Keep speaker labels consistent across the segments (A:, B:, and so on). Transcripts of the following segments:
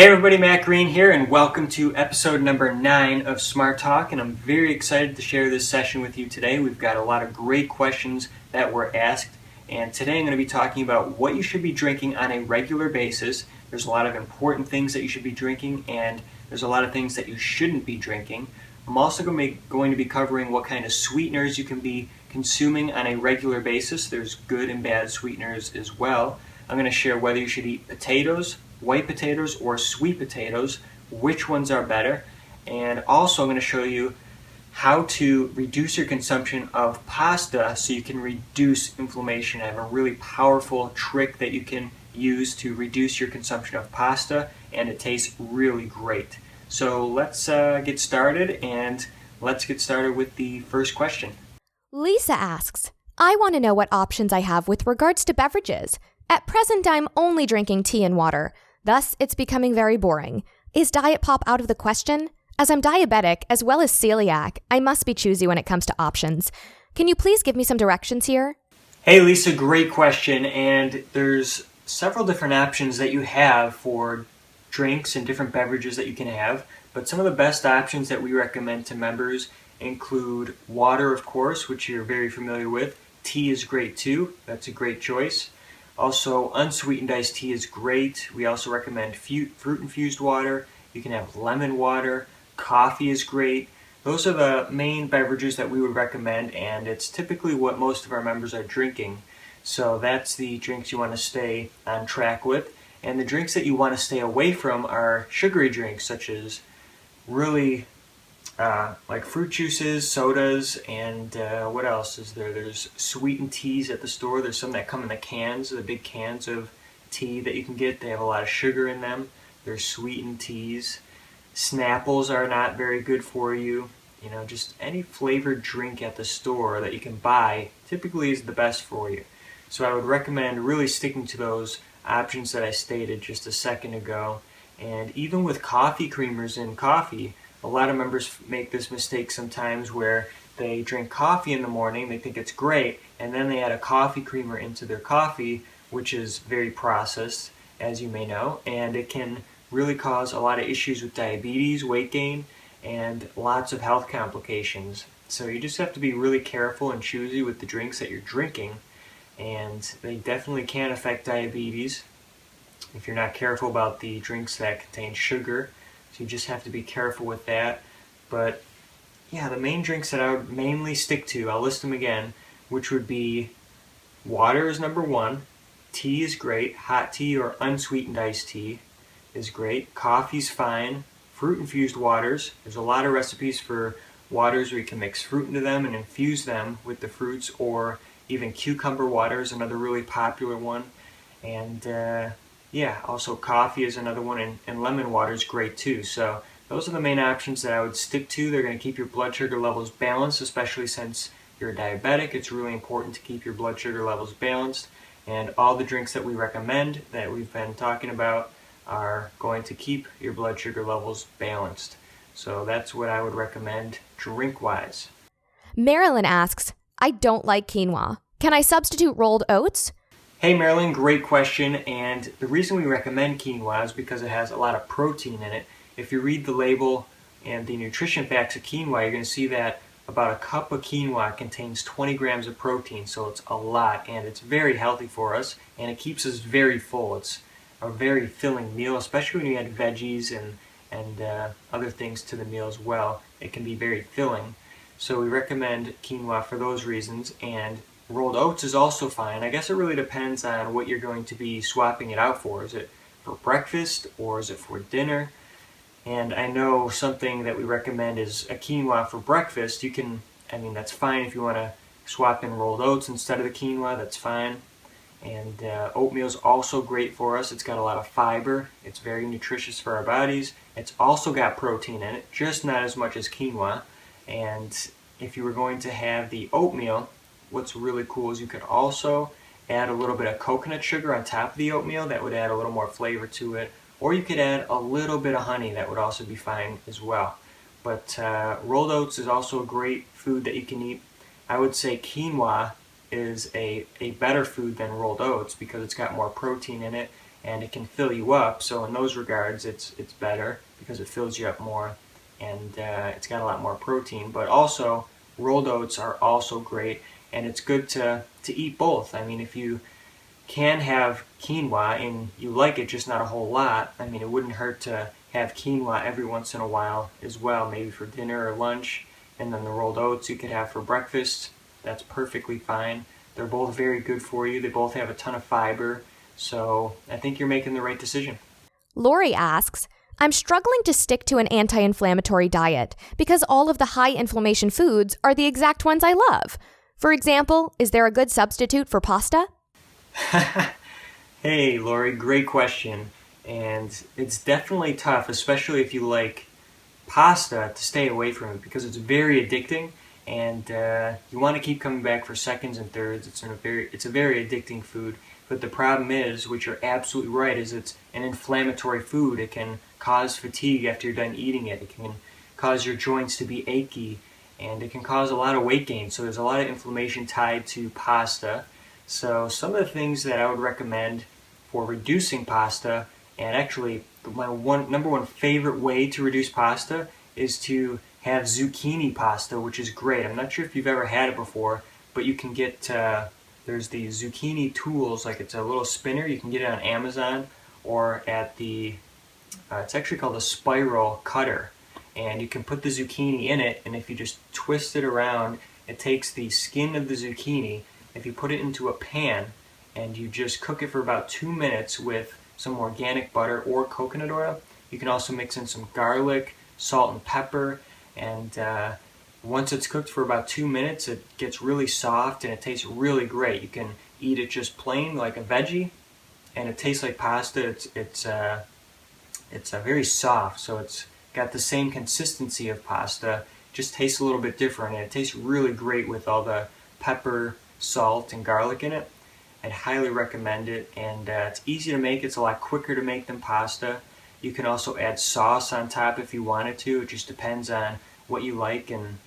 A: Hey everybody, Matt Green here, and welcome to episode number 9 of Smart Talk, and I'm very excited to share this session with you today. We've got a lot of great questions that were asked, and today I'm going to be talking about what you should be drinking on a regular basis. There's a lot of important things that you should be drinking, and there's a lot of things that you shouldn't be drinking. I'm also going to be covering what kind of sweeteners you can be consuming on a regular basis. There's good and bad sweeteners as well. I'm going to share whether you should eat potatoes, white potatoes, or sweet potatoes, which ones are better. And also I'm going to show you how to reduce your consumption of pasta so you can reduce inflammation. I have a really powerful trick that you can use to reduce your consumption of pasta, and it tastes really great. So let's get started, and let's get started with the first question.
B: Lisa asks, I want to know what options I have with regards to beverages. At present, I'm only drinking tea and water. Thus, it's becoming very boring. Is Diet Pop out of the question? As I'm diabetic as well as celiac, I must be choosy when it comes to options. Can you please give me some directions here?
A: Hey Lisa, great question, and there's several different options that you have for drinks and different beverages that you can have, but some of the best options that we recommend to members include water, of course, which you're very familiar with. Tea is great too. That's a great choice. Also, unsweetened iced tea is great. We also recommend fruit-infused water. You can have lemon water. Coffee is great. Those are the main beverages that we would recommend, and it's typically what most of our members are drinking. So that's the drinks you want to stay on track with. And the drinks that you want to stay away from are sugary drinks, such as really like fruit juices, sodas, and what else is there? There's sweetened teas at the store. There's some that come in the cans, the big cans of tea that you can get. They have a lot of sugar in them. There's sweetened teas. Snapples are not very good for you. You know, just any flavored drink at the store that you can buy typically is the best for you. So I would recommend really sticking to those options that I stated just a second ago. And even with coffee creamers in coffee, a lot of members make this mistake sometimes where they drink coffee in the morning, they think it's great, and then they add a coffee creamer into their coffee, which is very processed, as you may know, and it can really cause a lot of issues with diabetes, weight gain, and lots of health complications. So you just have to be really careful and choosy with the drinks that you're drinking, and they definitely can affect diabetes if you're not careful about the drinks that contain sugar. So you just have to be careful with that. But yeah, the main drinks that I would mainly stick to, I'll list them again, which would be water is number 1, tea is great, hot tea or unsweetened iced tea is great, coffee's fine, fruit-infused waters. There's a lot of recipes for waters where you can mix fruit into them and infuse them with the fruits, or even cucumber water is another really popular one. And also coffee is another one, and lemon water is great too. So those are the main options that I would stick to. They're going to keep your blood sugar levels balanced, especially since you're diabetic. It's really important to keep your blood sugar levels balanced. And all the drinks that we recommend that we've been talking about are going to keep your blood sugar levels balanced. So that's what I would recommend drink-wise.
B: Marilyn asks, I don't like quinoa. Can I substitute rolled oats?
A: Hey Marilyn, great question, and the reason we recommend quinoa is because it has a lot of protein in it. If you read the label and the nutrition facts of quinoa, you're going to see that about a cup of quinoa contains 20 grams of protein, so it's a lot, and it's very healthy for us, and it keeps us very full. It's a very filling meal, especially when you add veggies and other things to the meal as well. It can be very filling, so we recommend quinoa for those reasons. And rolled oats is also fine. I guess it really depends on what you're going to be swapping it out for. Is it for breakfast or is it for dinner? And I know something that we recommend is a quinoa for breakfast. That's fine if you want to swap in rolled oats instead of the quinoa, that's fine. And oatmeal is also great for us. It's got a lot of fiber. It's very nutritious for our bodies. It's also got protein in it, just not as much as quinoa. And if you were going to have the oatmeal, what's really cool is you could also add a little bit of coconut sugar on top of the oatmeal. That would add a little more flavor to it. Or you could add a little bit of honey. That would also be fine as well. But rolled oats is also a great food that you can eat. I would say quinoa is a better food than rolled oats because it's got more protein in it and it can fill you up. So in those regards, it's better because it fills you up more, and it's got a lot more protein. But also, rolled oats are also great, and it's good to eat both. I mean, if you can have quinoa and you like it, just not a whole lot, I mean, it wouldn't hurt to have quinoa every once in a while as well, maybe for dinner or lunch. And then the rolled oats you could have for breakfast. That's perfectly fine. They're both very good for you. They both have a ton of fiber. So I think you're making the right decision.
B: Lori asks, I'm struggling to stick to an anti-inflammatory diet because all of the high inflammation foods are the exact ones I love. For example, is there a good substitute for pasta?
A: Hey, Lori, great question. And it's definitely tough, especially if you like pasta, to stay away from it because it's very addicting, and you want to keep coming back for seconds and thirds. It's a very addicting food. But the problem is, which you're absolutely right, is it's an inflammatory food. It can cause fatigue after you're done eating it. It can cause your joints to be achy, and it can cause a lot of weight gain. So there's a lot of inflammation tied to pasta. So some of the things that I would recommend for reducing pasta, and actually my number one favorite way to reduce pasta is to have zucchini pasta, which is great. I'm not sure if you've ever had it before, but you can get, there's the zucchini tools, like it's a little spinner. You can get it on Amazon or at it's actually called a spiral cutter. And you can put the zucchini in it, and if you just twist it around, it takes the skin of the zucchini. If you put it into a pan and you just cook it for about 2 minutes with some organic butter or coconut oil, you can also mix in some garlic, salt and pepper, and once it's cooked for about 2 minutes, it gets really soft and it tastes really great. You can eat it just plain like a veggie, and it tastes like pasta. It's very soft, so it's got the same consistency of pasta, just tastes a little bit different, and it tastes really great with all the pepper, salt, and garlic in it. I'd highly recommend it, and it's easy to make. It's a lot quicker to make than pasta. You can also add sauce on top if you wanted to. It just depends on what you like and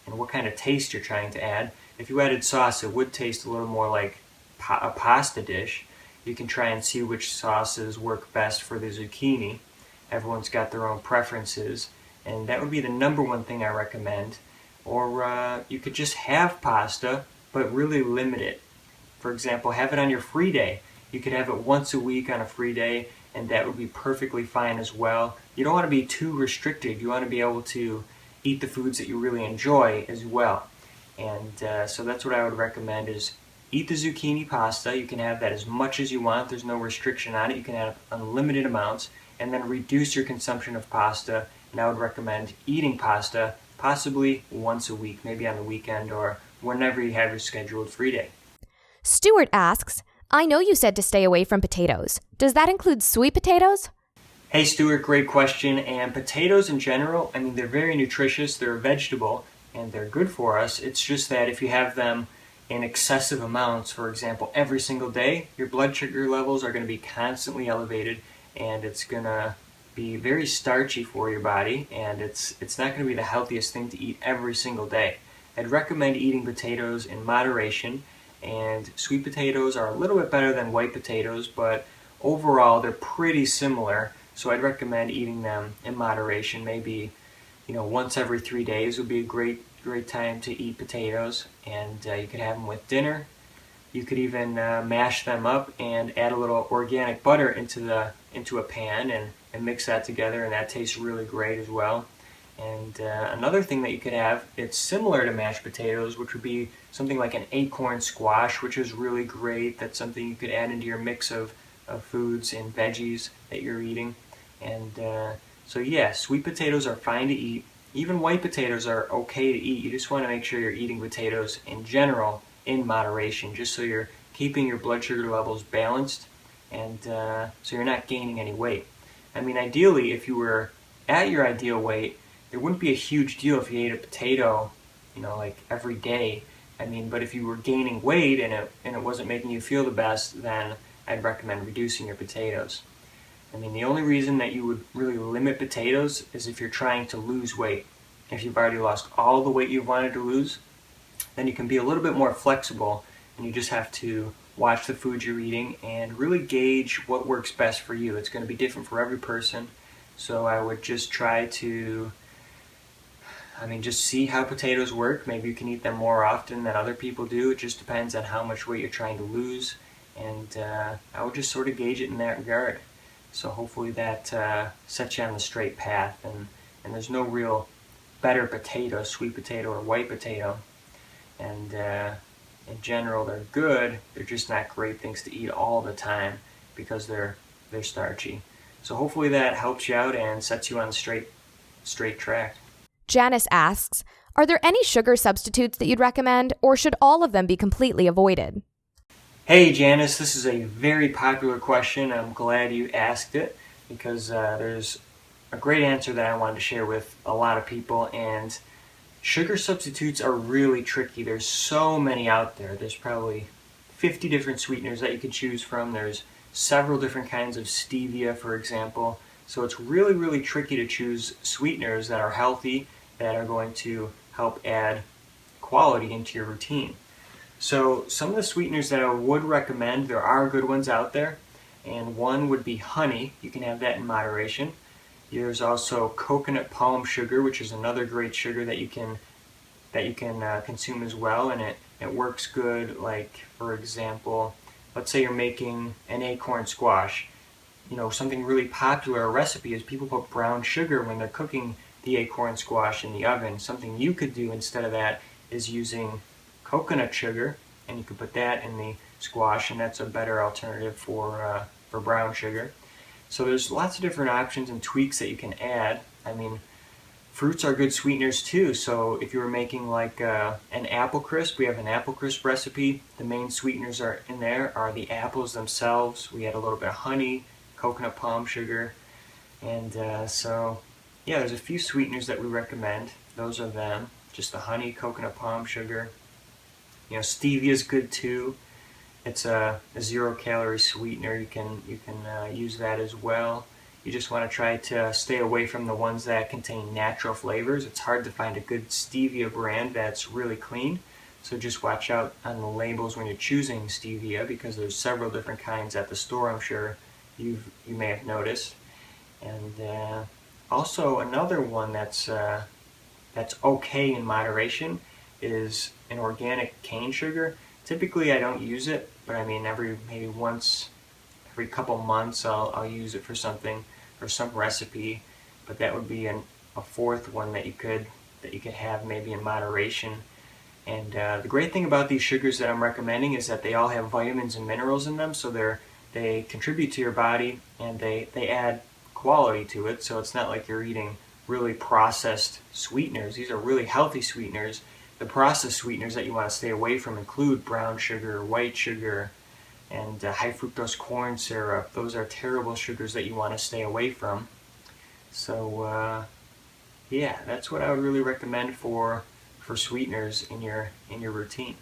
A: what kind of taste you're trying to add. If you added sauce, it would taste a little more like a pasta dish. You can try and see which sauces work best for the zucchini. Everyone's got their own preferences, and that would be the number one thing I recommend. Or you could just have pasta, but really limit it. For example, have it on your free day. You could have it once a week on a free day, and that would be perfectly fine as well. You don't want to be too restricted. You want to be able to eat the foods that you really enjoy as well. And so that's what I would recommend is eat the zucchini pasta. You can have that as much as you want. There's no restriction on it. You can have unlimited amounts, and then reduce your consumption of pasta. And I would recommend eating pasta possibly once a week, maybe on the weekend or whenever you have your scheduled free day.
B: Stuart asks, I know you said to stay away from potatoes. Does that include sweet potatoes?
A: Hey Stuart, great question. And potatoes in general, I mean, they're very nutritious. They're a vegetable and they're good for us. It's just that if you have them in excessive amounts, for example, every single day, your blood sugar levels are going to be constantly elevated, and it's going to be very starchy for your body, and it's not going to be the healthiest thing to eat every single day. I'd recommend eating potatoes in moderation, and sweet potatoes are a little bit better than white potatoes, but overall they're pretty similar, so I'd recommend eating them in moderation. Maybe, once every 3 days would be a great time to eat potatoes, and you could have them with dinner. You could even mash them up and add a little organic butter into a pan and mix that together, and that tastes really great as well. And another thing that you could have, it's similar to mashed potatoes, which would be something like an acorn squash, which is really great. That's something you could add into your mix of foods and veggies that you're eating. And so yeah, sweet potatoes are fine to eat. Even white potatoes are okay to eat. You just want to make sure you're eating potatoes in general in moderation, just so you're keeping your blood sugar levels balanced, and so you're not gaining any weight. I mean, ideally, if you were at your ideal weight, it wouldn't be a huge deal if you ate a potato, like every day. I mean, but if you were gaining weight and it wasn't making you feel the best, then I'd recommend reducing your potatoes. I mean, the only reason that you would really limit potatoes is if you're trying to lose weight. If you've already lost all the weight you wanted to lose, then you can be a little bit more flexible, and you just have to watch the food you're eating and really gauge what works best for you. It's going to be different for every person. So I would just try to, just see how potatoes work. Maybe you can eat them more often than other people do. It just depends on how much weight you're trying to lose. And I would just sort of gauge it in that regard. So hopefully that sets you on the straight path. And there's no real better potato, sweet potato or white potato. And in general, they're good. They're just not great things to eat all the time because they're starchy. So hopefully that helps you out and sets you on the straight track.
B: Janice asks, are there any sugar substitutes that you'd recommend, or should all of them be completely avoided?
A: Hey Janice, this is a very popular question. I'm glad you asked it because there's a great answer that I wanted to share with a lot of people. And sugar substitutes are really tricky. There's so many out there. There's probably 50 different sweeteners that you could choose from. There's several different kinds of stevia, for example. So it's really, really tricky to choose sweeteners that are healthy, that are going to help add quality into your routine. So some of the sweeteners that I would recommend, there are good ones out there, and one would be honey. You can have that in moderation. There's also coconut palm sugar, which is another great sugar that you can consume as well, and it works good. Like, for example, let's say you're making an acorn squash. Something really popular, a recipe, is people put brown sugar when they're cooking the acorn squash in the oven. Something you could do instead of that is using coconut sugar, and you could put that in the squash, and that's a better alternative for brown sugar. So there's lots of different options and tweaks that you can add. Fruits are good sweeteners too. So if you were making like an apple crisp, we have an apple crisp recipe. The main sweeteners are in there are the apples themselves. We add a little bit of honey, coconut palm sugar, and there's a few sweeteners that we recommend. Those are them, just the honey, coconut palm sugar. Stevia is good too. It's a 0-calorie sweetener. You can use that as well. You just want to try to stay away from the ones that contain natural flavors. It's hard to find a good stevia brand that's really clean. So just watch out on the labels when you're choosing stevia, because there's several different kinds at the store, I'm sure you may have noticed. And also another one that's okay in moderation is an organic cane sugar. Typically I don't use it, but every couple months I'll use it for something, for some recipe. But that would be a fourth one that you could have maybe in moderation. And the great thing about these sugars that I'm recommending is that they all have vitamins and minerals in them, so they contribute to your body, and they add quality to it. So it's not like you're eating really processed sweeteners. These are really healthy sweeteners. The processed sweeteners that you want to stay away from include brown sugar, white sugar, and high fructose corn syrup. Those are terrible sugars that you want to stay away from. So that's what I would really recommend for sweeteners in your routine.